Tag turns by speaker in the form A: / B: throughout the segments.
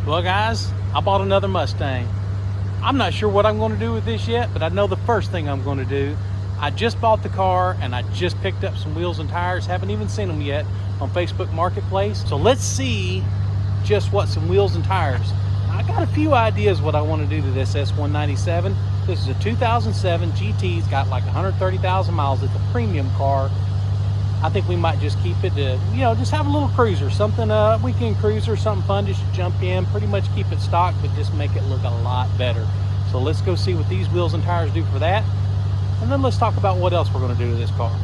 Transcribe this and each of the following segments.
A: Well guys, I bought another Mustang. I'm not sure what I'm going to do with this yet, but I know the first thing I'm going to do. I just bought the car and I just picked up some wheels and tires. Haven't even seen them yet on Facebook Marketplace. So let's see just what some wheels and tires. I got a few ideas what I want to do to this S197. This is a 2007 GT. It's got like 130,000 miles. It's a premium car. I think we might just keep it to, just have a little cruiser, something, weekend cruiser, something fun, just jump in, pretty much keep it stock, but just make it look a lot better. So let's go see what these wheels and tires do for that. And then let's talk about what else we're going to do to this car.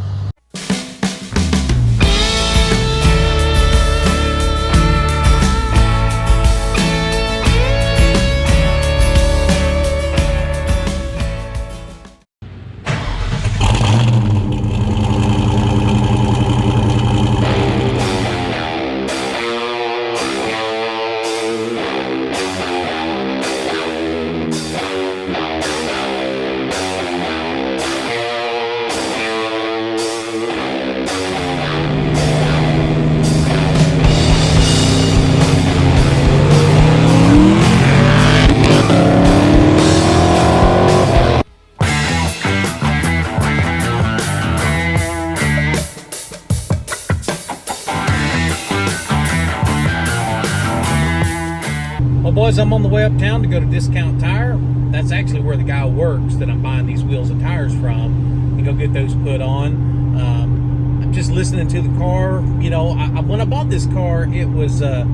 A: Well boys, I'm on the way uptown to go to Discount Tire. That's actually where the guy works that I'm buying these wheels and tires from. We go get those put on. I'm just listening to the car. When I bought this car, it was the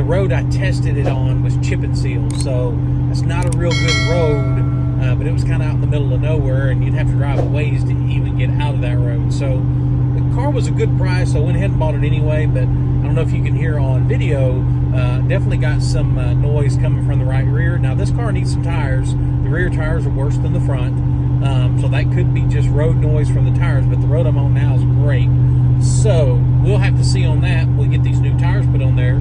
A: road I tested it on was chip and seal, so it's not a real good road, but it was kind of out in the middle of nowhere, and you'd have to drive a ways to even get out of that road. So the car was a good price, so I went ahead and bought it anyway. But I don't know if you can hear on video. Definitely got some noise coming from the right rear. Now this car needs some tires. The rear tires are worse than the front, so that could be just road noise from the tires, but the road I'm on now is great. So we'll have to see on that. We'll get these new tires put on there.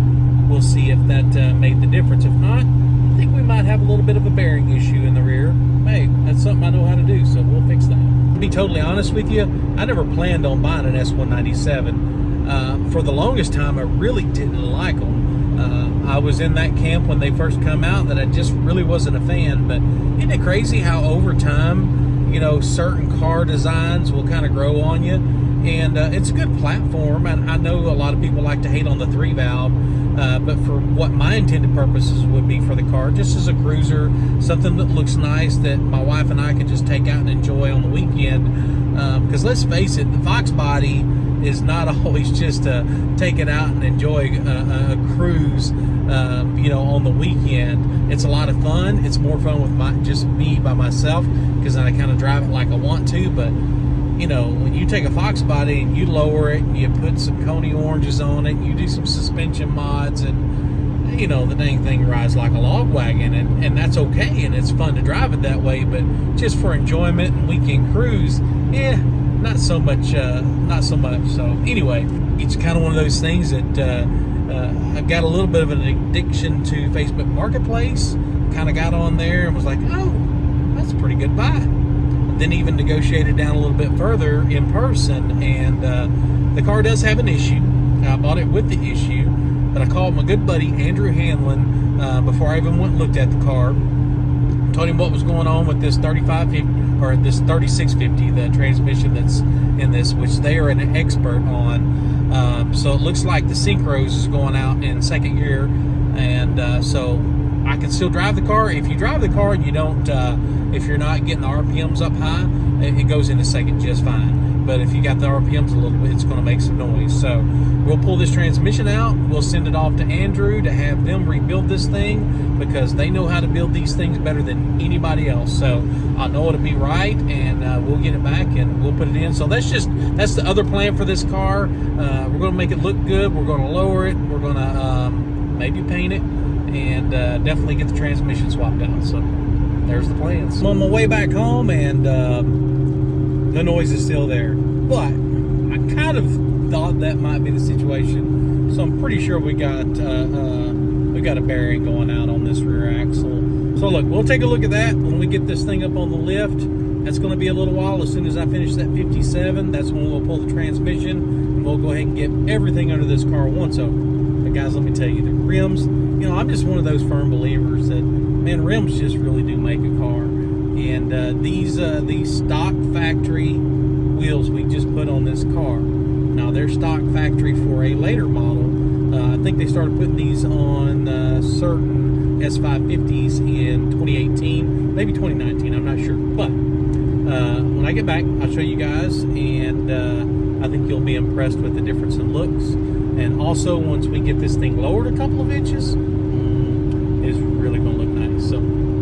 A: We'll see if that made the difference. If not, I think we might have a little bit of a bearing issue in the rear. Hey, that's something I know how to do, so we'll fix that. To be totally honest with you, I never planned on buying an S197. For the longest time, I really didn't like them. I was in that camp when they first come out that I just really wasn't a fan. But isn't it crazy how over time, certain car designs will kind of grow on you? And it's a good platform. And I know a lot of people like to hate on the 3-valve, but for what my intended purposes would be for the car, just as a cruiser, something that looks nice that my wife and I can just take out and enjoy on the weekend. Because let's face it, the Foxbody is not always just to take it out and enjoy a cruise, on the weekend. It's a lot of fun. It's more fun with just me by myself, because I kind of drive it like I want to. But when you take a Foxbody and you lower it and you put some Coney oranges on it, and you do some suspension mods, and the dang thing rides like a log wagon, and that's okay, and it's fun to drive it that way. But just for enjoyment and weekend cruise, not so much. So anyway, it's kind of one of those things that I've got a little bit of an addiction to Facebook Marketplace. Kind of got on there and was like, oh, that's a pretty good buy. Then even negotiated down a little bit further in person, and the car does have an issue. I bought it with the issue, but I called my good buddy Andrew Hanlon before I even went and looked at the car. Told him what was going on with this 3550 or this 3650, the transmission that's in this, which they are an expert on. So it looks like the synchros is going out in second gear, and so I can still drive the car. If you drive the car and you don't, if you're not getting the RPMs up high, it goes into second just fine. But if you got the RPMs a little bit, it's going to make some noise. So we'll pull this transmission out. We'll send it off to Andrew to have them rebuild this thing, because they know how to build these things better than anybody else. So I know it'll be right, and we'll get it back and we'll put it in. So that's the other plan for this car. We're going to make it look good. We're going to lower it. We're going to maybe paint it, and definitely get the transmission swapped out. So there's the plans. I'm on my way back home, and the noise is still there, but I kind of thought that might be the situation. So I'm pretty sure we got a bearing going out on this rear axle. So look, we'll take a look at that when we get this thing up on the lift. That's going to be a little while. As soon as I finish that 57, that's when we'll pull the transmission, and we'll go ahead and get everything under this car once over. But guys, let me tell you, the rims you know, I'm just one of those firm believers that, man, rims just really do make a car. And these stock factory wheels we just put on this car, now they're stock factory for a later model. I think they started putting these on certain S550s in 2018, maybe 2019, I'm not sure. But when I get back, I'll show you guys, and I think you'll be impressed with the difference in looks. And also, once we get this thing lowered a couple of inches, it's really going to look nice. So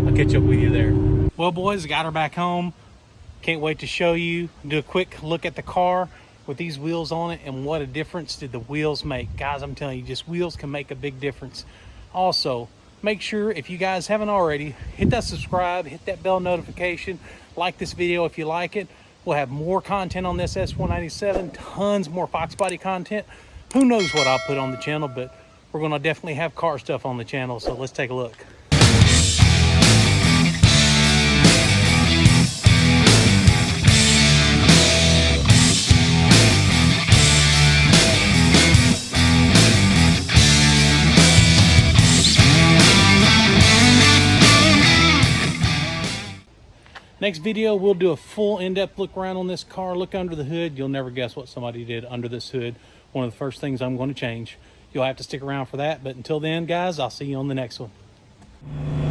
A: I'll catch up with you there. Well, boys, got her back home. Can't wait to show you, do a quick look at the car with these wheels on it, and what a difference did the wheels make. Guys, I'm telling you, just wheels can make a big difference. Also, make sure, if you guys haven't already, hit that subscribe, hit that bell notification, like this video if you like it. We'll have more content on this S197, tons more Foxbody content. Who knows what I'll put on the channel, but we're going to definitely have car stuff on the channel, so let's take a look. Next video, we'll do a full in-depth look around on this car, look under the hood. You'll never guess what somebody did under this hood. One of the first things I'm going to change. You'll have to stick around for that. But until then, guys, I'll see you on the next one.